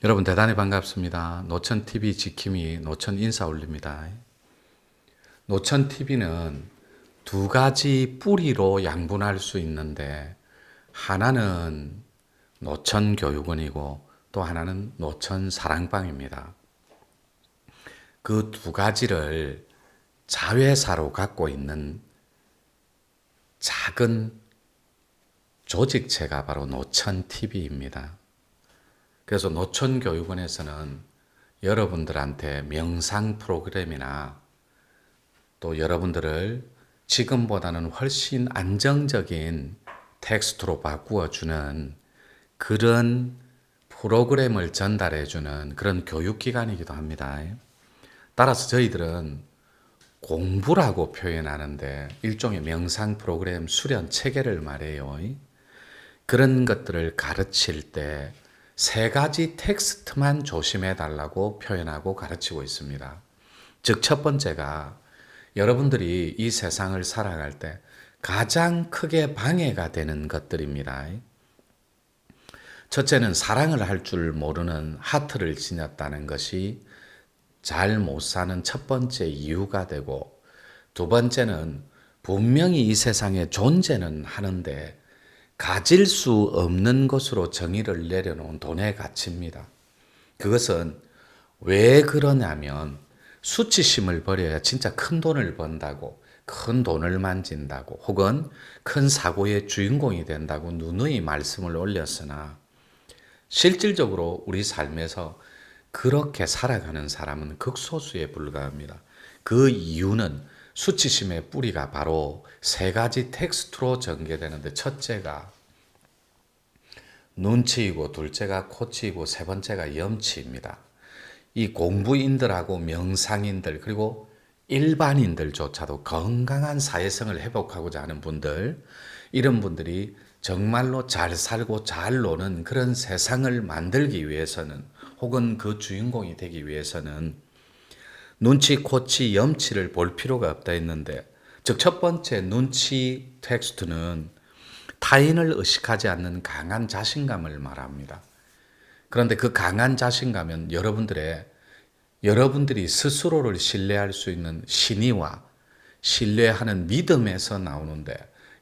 여러분 대단히 반갑습니다. 노천TV 지킴이 노천 인사 올립니다. 노천TV는 두 가지 뿌리로 양분할 수 있는데 하나는 노천교육원이고 또 하나는 노천사랑방입니다. 그 두 가지를 자회사로 갖고 있는 작은 조직체가 바로 노천TV입니다. 그래서 노천교육원에서는 여러분들한테 명상 프로그램이나 또 여러분들을 지금보다는 훨씬 안정적인 텍스트로 바꾸어주는 그런 프로그램을 전달해주는 그런 교육기관이기도 합니다. 따라서 저희들은 공부라고 표현하는데 일종의 명상 프로그램 수련 체계를 말해요. 그런 것들을 가르칠 때 세 가지 텍스트만 조심해 달라고 표현하고 가르치고 있습니다. 즉, 첫 번째가 여러분들이 이 세상을 살아갈 때 가장 크게 방해가 되는 것들입니다. 첫째는 사랑을 할 줄 모르는 하트를 지녔다는 것이 잘 못 사는 첫 번째 이유가 되고, 두 번째는 분명히 이 세상에 존재는 하는데 가질 수 없는 것으로 정의를 내려놓은 돈의 가치입니다. 그것은 왜 그러냐면 수치심을 버려야 진짜 큰 돈을 번다고, 큰 돈을 만진다고, 혹은 큰 사고의 주인공이 된다고 누누이 말씀을 올렸으나 실질적으로 우리 삶에서 그렇게 살아가는 사람은 극소수에 불과합니다. 그 이유는 수치심의 뿌리가 바로 세 가지 텍스트로 전개되는데, 첫째가 눈치이고, 둘째가 코치이고, 세 번째가 염치입니다. 이 공부인들하고 명상인들, 그리고 일반인들조차도 건강한 사회성을 회복하고자 하는 분들, 이런 분들이 정말로 잘 살고 잘 노는 그런 세상을 만들기 위해서는, 혹은 그 주인공이 되기 위해서는 눈치, 코치, 염치를 볼 필요가 없다 했는데, 즉 첫 번째 눈치 텍스트는 타인을 의식하지 않는 강한 자신감을 말합니다. 그런데 그 강한 자신감은 여러분들이 스스로를 신뢰할 수 있는 신의와 신뢰하는 믿음에서 나오는데,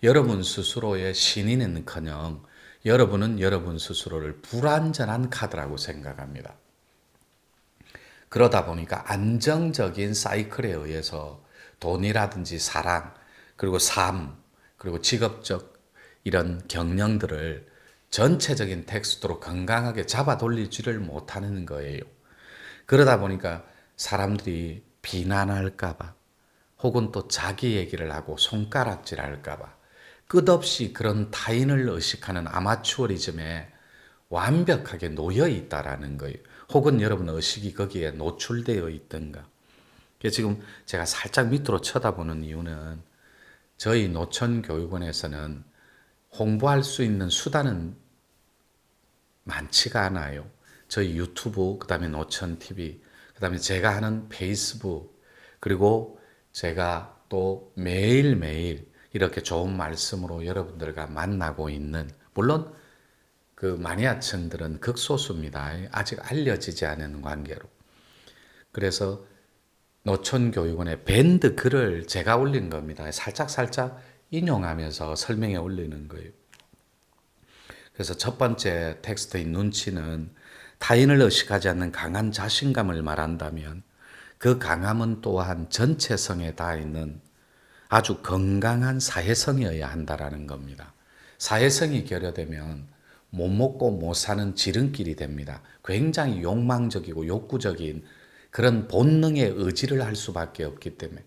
여러분 스스로의 신의는커녕 여러분은 여러분 스스로를 불완전한 카드라고 생각합니다. 그러다 보니까 안정적인 사이클에 의해서 돈이라든지 사랑, 그리고 삶, 그리고 직업적 이런 경영들을 전체적인 텍스트로 건강하게 잡아 돌리지를 못하는 거예요. 그러다 보니까 사람들이 비난할까봐, 혹은 또 자기 얘기를 하고 손가락질 할까봐 끝없이 그런 타인을 의식하는 아마추어리즘에 완벽하게 놓여 있다라는 거예요. 혹은 여러분 의식이 거기에 노출되어 있던가. 지금 제가 살짝 밑으로 쳐다보는 이유는 저희 노천교육원에서는 홍보할 수 있는 수단은 많지가 않아요. 저희 유튜브, 그 다음에 노천TV, 그 다음에 제가 하는 페이스북, 그리고 제가 또 매일매일 이렇게 좋은 말씀으로 여러분들과 만나고 있는, 물론 그 마니아층들은 극소수입니다. 아직 알려지지 않은 관계로. 그래서 노천교육원의 밴드 글을 제가 올린 겁니다. 살짝 인용하면서 설명해 올리는 거예요. 그래서 첫 번째 텍스트인 눈치는 타인을 의식하지 않는 강한 자신감을 말한다면, 그 강함은 또한 전체성에 닿아 있는 아주 건강한 사회성이어야 한다라는 겁니다. 사회성이 결여되면 못 먹고 못 사는 지름길이 됩니다. 굉장히 욕망적이고 욕구적인 그런 본능의 의지를 할 수밖에 없기 때문에,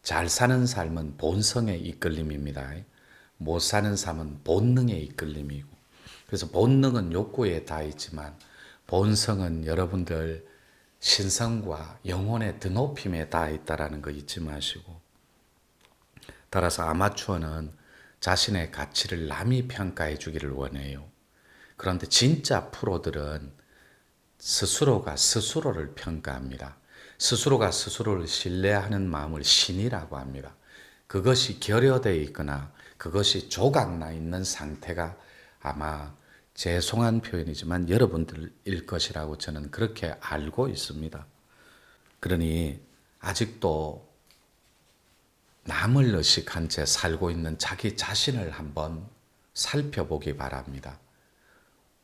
잘 사는 삶은 본성의 이끌림입니다. 못 사는 삶은 본능의 이끌림이고, 그래서 본능은 욕구에 닿아 있지만 본성은 여러분들 신성과 영혼의 드높임에 닿아 있다는 거 잊지 마시고, 따라서 아마추어는 자신의 가치를 남이 평가해 주기를 원해요. 그런데 진짜 프로들은 스스로가 스스로를 평가합니다. 스스로가 스스로를 신뢰하는 마음을 신이라고 합니다. 그것이 결여되어 있거나 그것이 조각나 있는 상태가 아마 죄송한 표현이지만 여러분들일 것이라고 저는 그렇게 알고 있습니다. 그러니 아직도 남을 의식한 채 살고 있는 자기 자신을 한번 살펴보기 바랍니다.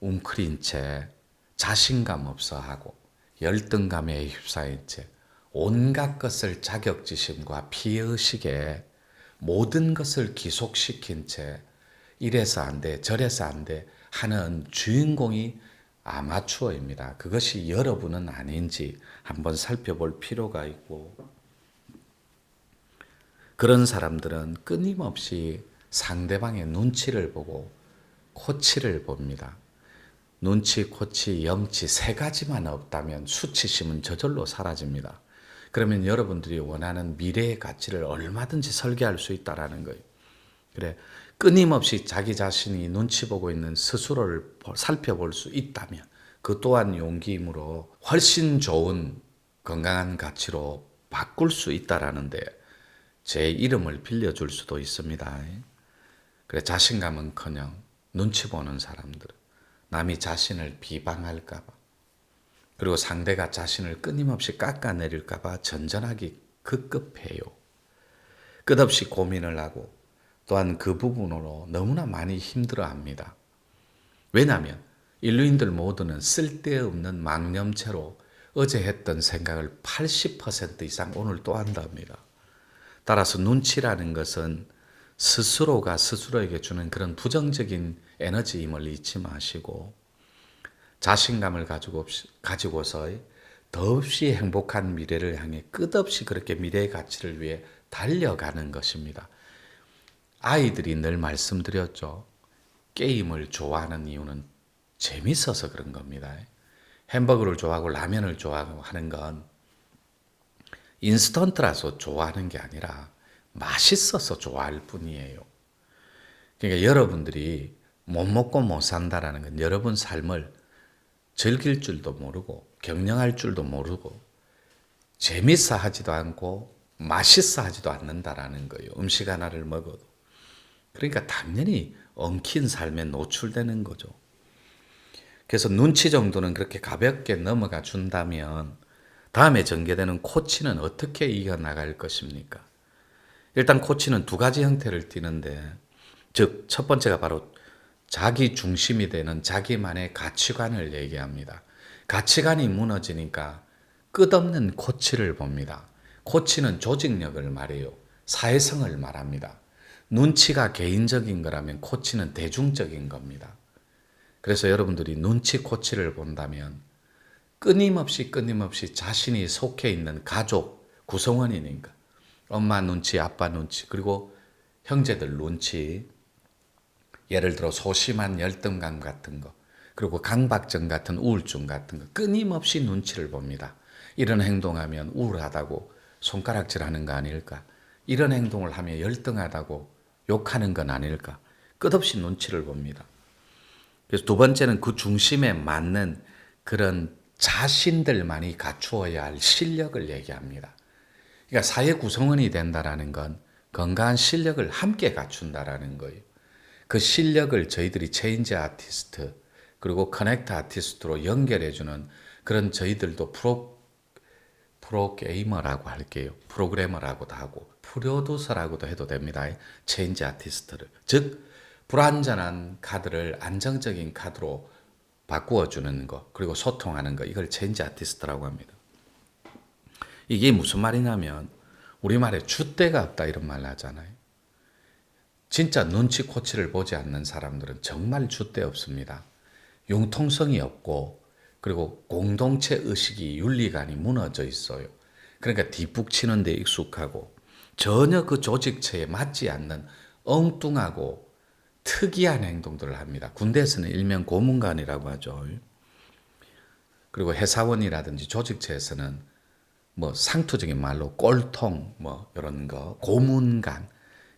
웅크린 채 자신감 없어 하고 열등감에 휩싸인 채 온갖 것을 자격지심과 피의식에 모든 것을 기속시킨 채 이래서 안 돼, 저래서 안 돼 하는 주인공이 아마추어입니다. 그것이 여러분은 아닌지 한번 살펴볼 필요가 있고, 그런 사람들은 끊임없이 상대방의 눈치를 보고 코치를 봅니다. 눈치, 코치, 염치 세 가지만 없다면 수치심은 저절로 사라집니다. 그러면 여러분들이 원하는 미래의 가치를 얼마든지 설계할 수 있다라는 거예요. 그래, 끊임없이 자기 자신이 눈치 보고 있는 스스로를 살펴볼 수 있다면 그 또한 용기이므로 훨씬 좋은 건강한 가치로 바꿀 수 있다라는데 제 이름을 빌려줄 수도 있습니다. 그래, 자신감은커녕 눈치 보는 사람들, 남이 자신을 비방할까봐, 그리고 상대가 자신을 끊임없이 깎아내릴까봐 전전하기 급급해요. 끝없이 고민을 하고 또한 그 부분으로 너무나 많이 힘들어합니다. 왜냐하면 인류인들 모두는 쓸데없는 망념체로 어제 했던 생각을 80% 이상 오늘 또 한답니다. 따라서 눈치라는 것은 스스로가 스스로에게 주는 그런 부정적인 에너지임을 잊지 마시고 자신감을 가지고서 더없이 행복한 미래를 향해 끝없이 그렇게 미래의 가치를 위해 달려가는 것입니다. 아이들이 늘 말씀드렸죠. 게임을 좋아하는 이유는 재밌어서 그런 겁니다. 햄버거를 좋아하고 라면을 좋아하고 하는 건 인스턴트라서 좋아하는 게 아니라 맛있어서 좋아할 뿐이에요. 그러니까 여러분들이 못 먹고 못 산다라는 건 여러분 삶을 즐길 줄도 모르고 경영할 줄도 모르고 재밌어 하지도 않고 맛있어 하지도 않는다라는 거예요. 음식 하나를 먹어도. 그러니까 당연히 엉킨 삶에 노출되는 거죠. 그래서 눈치 정도는 그렇게 가볍게 넘어가 준다면 다음에 전개되는 코치는 어떻게 이겨나갈 것입니까? 일단 코치는 두 가지 형태를 띠는데, 즉 첫 번째가 바로 자기 중심이 되는 자기만의 가치관을 얘기합니다. 가치관이 무너지니까 끝없는 코치를 봅니다. 코치는 조직력을 말해요. 사회성을 말합니다. 눈치가 개인적인 거라면 코치는 대중적인 겁니다. 그래서 여러분들이 눈치 코치를 본다면 끊임없이 자신이 속해 있는 가족 구성원이니까 엄마 눈치, 아빠 눈치, 그리고 형제들 눈치, 예를 들어 소심한 열등감 같은 거, 그리고 강박증 같은 우울증 같은 거 끊임없이 눈치를 봅니다. 이런 행동하면 우울하다고 손가락질하는 거 아닐까? 이런 행동을 하면 열등하다고 욕하는 건 아닐까? 끝없이 눈치를 봅니다. 그래서 두 번째는 그 중심에 맞는 그런 자신들만이 갖추어야 할 실력을 얘기합니다. 그러니까 사회 구성원이 된다라는 건 건강한 실력을 함께 갖춘다라는 거예요. 그 실력을 저희들이 체인지 아티스트 그리고 커넥트 아티스트로 연결해주는 그런 저희들도 프로게이머라고 할게요. 프로그래머라고도 하고 프로듀서라고도 해도 됩니다. 체인지 아티스트를. 즉 불완전한 카드를 안정적인 카드로 바꾸어주는 거, 그리고 소통하는 거, 이걸 체인지 아티스트라고 합니다. 이게 무슨 말이냐면 우리말에 줏대가 없다 이런 말 하잖아요. 진짜 눈치 코치를 보지 않는 사람들은 정말 줏대 없습니다. 융통성이 없고 그리고 공동체 의식이 윤리관이 무너져 있어요. 그러니까 뒷북치는 데 익숙하고 전혀 그 조직체에 맞지 않는 엉뚱하고 특이한 행동들을 합니다. 군대에서는 일명 고문관이라고 하죠. 그리고 회사원이라든지 조직체에서는 뭐 상투적인 말로 꼴통 뭐 이런 거, 고문관,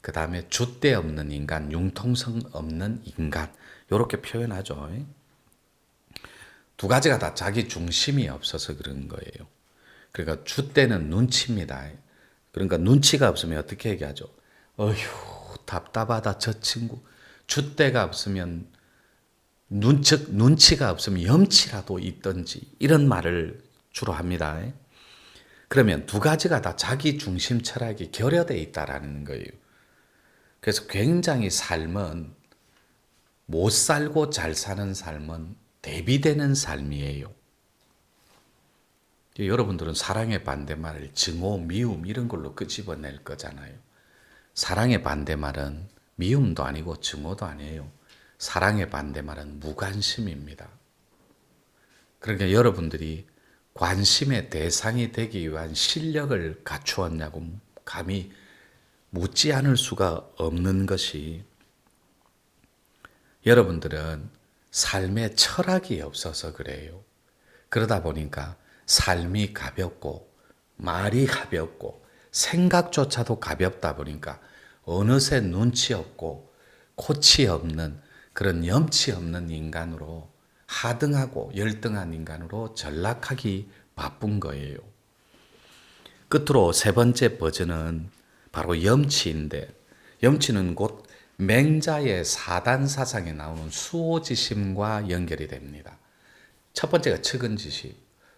그 다음에 줏대 없는 인간, 융통성 없는 인간 이렇게 표현하죠. 두 가지가 다 자기 중심이 없어서 그런 거예요. 그러니까 줏대는 눈치입니다. 그러니까 눈치가 없으면 어떻게 얘기하죠? 어휴 답답하다 저 친구. 줏대가 없으면 즉 눈치가 없으면 염치라도 있든지 이런 말을 주로 합니다. 그러면 두 가지가 다 자기 중심 철학이 결여되어 있다라는 거예요. 그래서 굉장히 삶은 못 살고 잘 사는 삶은 대비되는 삶이에요. 여러분들은 사랑의 반대말을 증오, 미움 이런 걸로 끄집어낼 거잖아요. 사랑의 반대말은 미움도 아니고 증오도 아니에요. 사랑의 반대말은 무관심입니다. 그러니까 여러분들이 관심의 대상이 되기 위한 실력을 갖추었냐고 감히 묻지 않을 수가 없는 것이 여러분들은 삶의 철학이 없어서 그래요. 그러다 보니까 삶이 가볍고 말이 가볍고 생각조차도 가볍다 보니까 어느새 눈치 없고 코치 없는 그런 염치 없는 인간으로 하등하고 열등한 인간으로 전락하기 바쁜 거예요. 끝으로 세 번째 버전은 바로 염치인데 염치는 곧 맹자의 사단 사상에 나오는 수호지심과 연결이 됩니다. 첫 번째가 측은지심,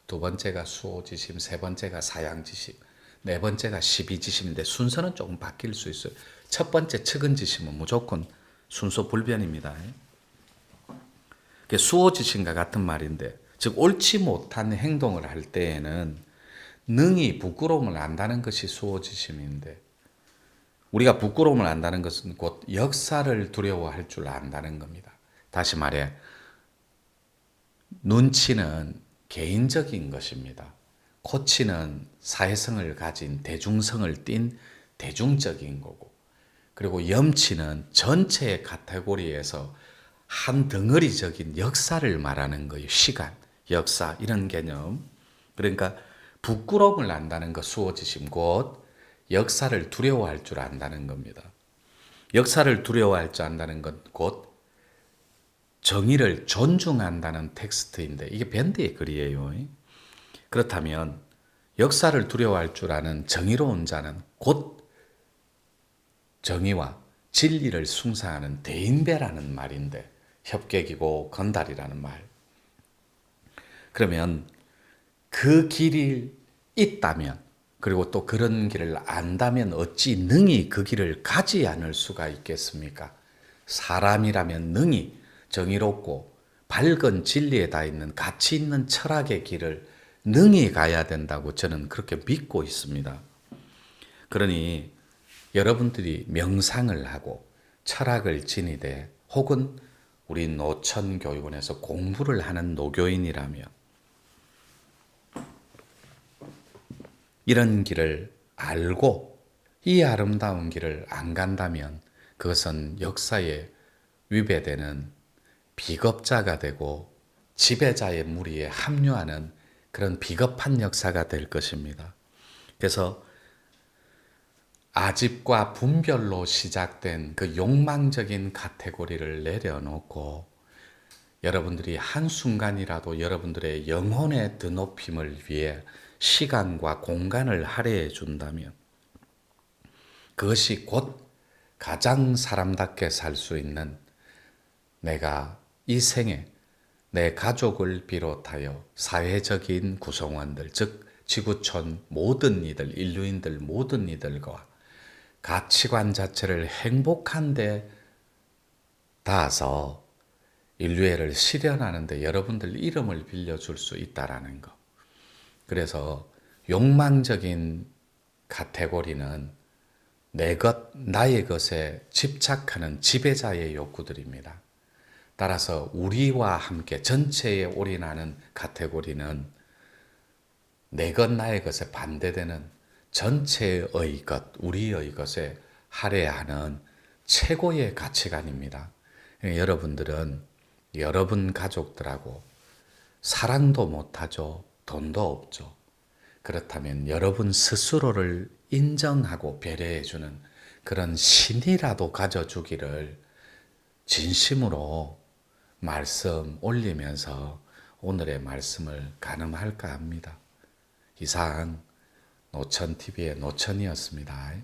두 번째가 수호지심, 세 번째가 사양지심, 네 번째가 시비지심인데 순서는 조금 바뀔 수 있어요. 첫 번째 측은지심은 무조건 순서 불변입니다. 수호지심과 같은 말인데 즉 옳지 못한 행동을 할 때에는 능히 부끄러움을 안다는 것이 수호지심인데 우리가 부끄러움을 안다는 것은 곧 역사를 두려워할 줄 안다는 겁니다. 다시 말해 눈치는 개인적인 것입니다. 코치는 사회성을 가진 대중성을 띤 대중적인 거고 그리고 염치는 전체의 카테고리에서 한 덩어리적인 역사를 말하는 거예요. 시간, 역사 이런 개념. 그러니까 부끄러움을 안다는 것 수호지심 곧 역사를 두려워할 줄 안다는 겁니다. 역사를 두려워할 줄 안다는 것 곧 정의를 존중한다는 텍스트인데 이게 밴드의 글이에요. 그렇다면 역사를 두려워할 줄 아는 정의로운 자는 곧 정의와 진리를 숭상하는 대인배라는 말인데 협객이고 건달이라는 말. 그러면 그 길이 있다면 그리고 또 그런 길을 안다면 어찌 능히 그 길을 가지 않을 수가 있겠습니까? 사람이라면 능히 정의롭고 밝은 진리에 다 있는 가치 있는 철학의 길을 능히 가야 된다고 저는 그렇게 믿고 있습니다. 그러니 여러분들이 명상을 하고 철학을 지니되 혹은 우리 노천교육원에서 공부를 하는 노교인이라면 이런 길을 알고 이 아름다운 길을 안 간다면 그것은 역사에 위배되는 비겁자가 되고 지배자의 무리에 합류하는 그런 비겁한 역사가 될 것입니다. 그래서 아집과 분별로 시작된 그 욕망적인 카테고리를 내려놓고 여러분들이 한순간이라도 여러분들의 영혼의 드높임을 위해 시간과 공간을 할애해 준다면 그것이 곧 가장 사람답게 살 수 있는 내가 이 생에 내 가족을 비롯하여 사회적인 구성원들 즉 지구촌 모든 이들 인류인들 모든 이들과 가치관 자체를 행복한 데 닿아서 인류애를 실현하는 데 여러분들 이름을 빌려줄 수 있다라는 것. 그래서 욕망적인 카테고리는 내 것, 나의 것에 집착하는 지배자의 욕구들입니다. 따라서 우리와 함께 전체에 올인하는 카테고리는 내 것, 나의 것에 반대되는 전체의 것, 우리의 것에 할애하는 최고의 가치관입니다. 여러분들은 여러분 가족들하고 사랑도 못하죠. 돈도 없죠. 그렇다면 여러분 스스로를 인정하고 배려해주는 그런 신이라도 가져주기를 진심으로 말씀 올리면서 오늘의 말씀을 가늠할까 합니다. 이상 노천TV의 노천이었습니다.